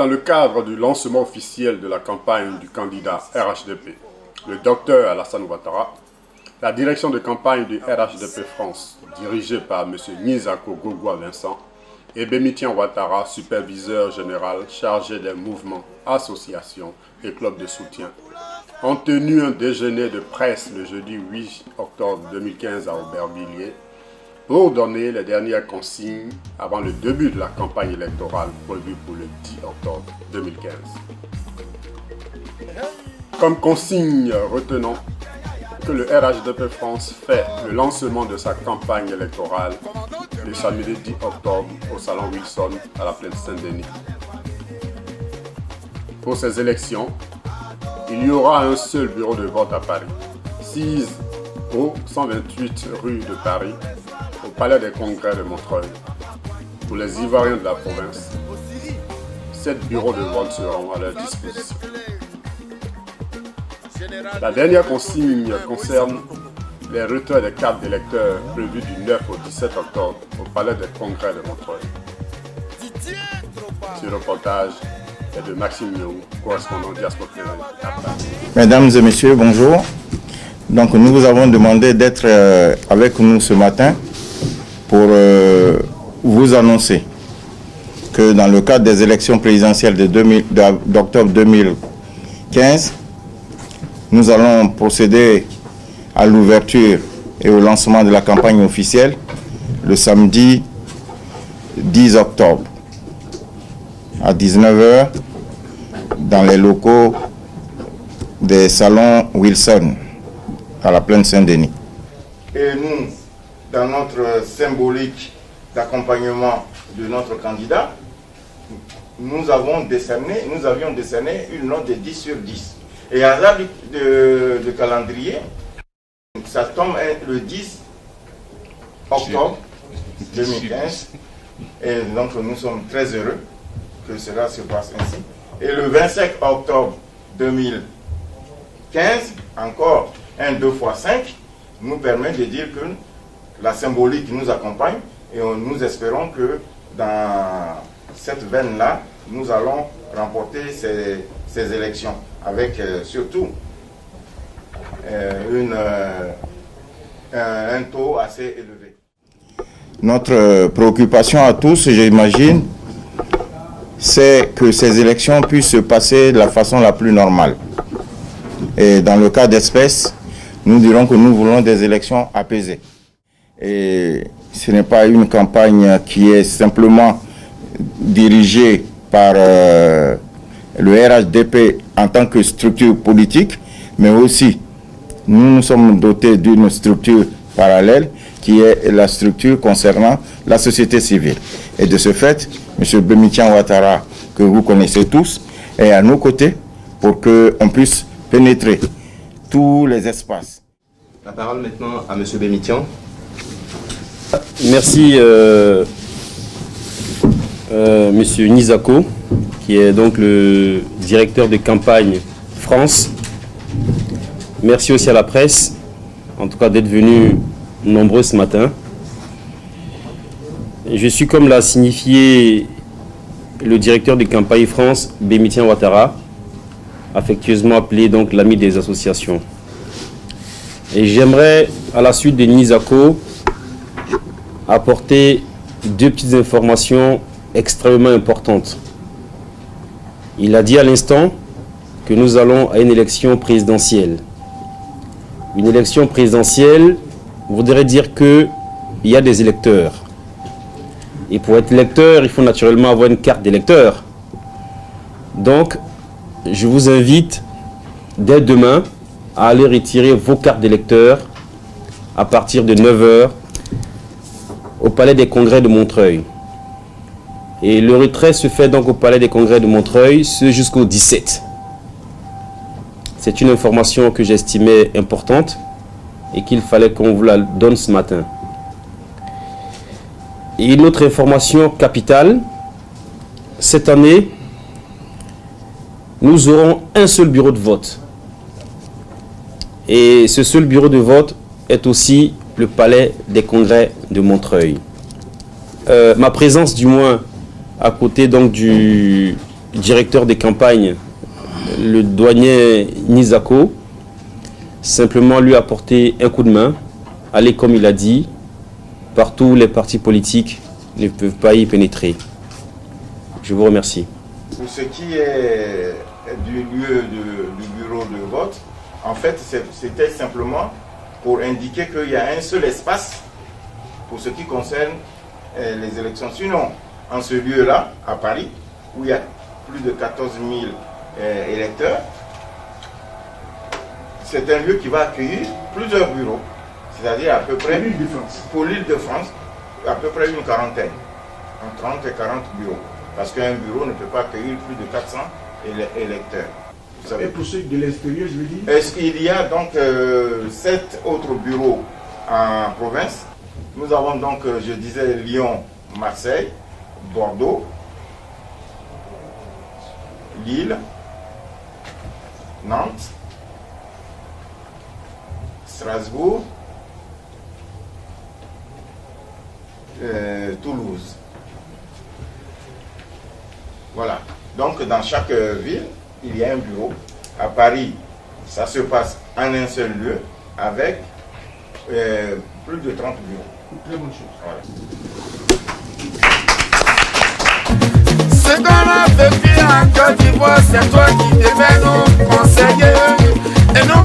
Dans le cadre du lancement officiel de la campagne du candidat RHDP, le docteur Alassane Ouattara, la direction de campagne du RHDP France, dirigée par M. Nizako Gogwa Vincent, et Bémitien Ouattara, superviseur général chargé des mouvements, associations et clubs de soutien, ont tenu un déjeuner de presse le jeudi 8 octobre 2015 à Aubervilliers pour donner les dernières consignes avant le début de la campagne électorale prévue pour le 10 octobre 2015. Comme consigne, retenons que le RHDP France fait le lancement de sa campagne électorale le samedi 10 octobre au Salon Wilson à la Plaine Saint-Denis. Pour ces élections, il y aura un seul bureau de vote à Paris, 6 au 128 rue de Paris, au Palais des Congrès de Montreuil. Pour les Ivoiriens de la province, 7 bureaux de vote seront à leur disposition. La dernière consigne concerne les retraits des cartes d'électeurs prévus du 9 au 17 octobre au Palais des Congrès de Montreuil. Ce reportage est de Maxime Nyou, correspondant Diaspora. Mesdames et messieurs, bonjour. Donc nous vous avons demandé d'être avec nous ce matin pour vous annoncer que dans le cadre des élections présidentielles d'octobre 2015, nous allons procéder à l'ouverture et au lancement de la campagne officielle le samedi 10 octobre à 19 h dans les locaux des salons Wilson à la Plaine Saint-Denis. Et nous, dans notre symbolique d'accompagnement de notre candidat, nous avions décerné une note de 10 sur 10. Et à l'heure de calendrier, ça tombe le 10 octobre 2015. Et donc nous sommes très heureux que cela se passe ainsi. Et le 25 octobre 2015, encore 1, 2 fois 5, nous permet de dire que la symbolique nous accompagne et nous espérons que dans cette veine-là, nous allons remporter ces élections avec surtout un taux assez élevé. Notre préoccupation à tous, j'imagine, c'est que ces élections puissent se passer de la façon la plus normale. Et dans le cas d'espèce, nous dirons que nous voulons des élections apaisées. Et ce n'est pas une campagne qui est simplement dirigée par le RHDP en tant que structure politique, mais aussi nous sommes dotés d'une structure parallèle qui est la structure concernant la société civile. Et de ce fait, M. Bémitien Ouattara, que vous connaissez tous, est à nos côtés pour qu'on puisse pénétrer tous les espaces. La parole maintenant à M. Bémitien. Merci M. Nizako, qui est donc le directeur de campagne France. Merci aussi à la presse, en tout cas d'être venu nombreux ce matin. Je suis, comme l'a signifié le directeur de campagne France, Bémitien Ouattara, affectueusement appelé donc l'ami des associations. Et j'aimerais, à la suite de Nizako, apporter 2 petites informations extrêmement importantes. Il a dit à l'instant que nous allons à une élection présidentielle. Une élection présidentielle voudrait dire qu'il y a des électeurs. Et pour être électeur, il faut naturellement avoir une carte d'électeur. Donc, je vous invite dès demain à aller retirer vos cartes d'électeurs à partir de 9 h au Palais des Congrès de Montreuil. Et le retrait se fait donc au Palais des Congrès de Montreuil, ce jusqu'au 17. C'est une information que j'estimais importante et qu'il fallait qu'on vous la donne ce matin. Et une autre information capitale, cette année, nous aurons un seul bureau de vote. Et ce seul bureau de vote est aussi le Palais des Congrès de Montreuil. Ma présence, du moins, à côté donc du directeur des campagnes, le douanier Nizako, simplement lui apporter un coup de main, aller comme il a dit, partout où les partis politiques ne peuvent pas y pénétrer. Je vous remercie. Pour ce qui est du lieu du bureau de vote, en fait, c'était simplement pour indiquer qu'il y a un seul espace pour ce qui concerne les élections. Sinon, en ce lieu-là, à Paris, où il y a plus de 14 000 électeurs, c'est un lieu qui va accueillir plusieurs bureaux, c'est-à-dire à peu près, pour l'Île-de-France, à peu près une quarantaine, entre 30 et 40 bureaux, parce qu'un bureau ne peut pas accueillir plus de 400 électeurs. Vous savez. Et pour ceux de l'extérieur, je veux dire. Est-ce qu'il y a donc 7 autres bureaux en province? Nous avons donc, je disais, Lyon, Marseille, Bordeaux, Lille, Nantes, Strasbourg, Toulouse. Voilà. Donc dans chaque ville, il y a un bureau. À Paris, ça se passe en un seul lieu avec plus de 30 bureaux. Très bonne chose. Voilà. Ce qu'on a vécu en Côte d'Ivoire, c'est toi qui devais nous conseiller et nous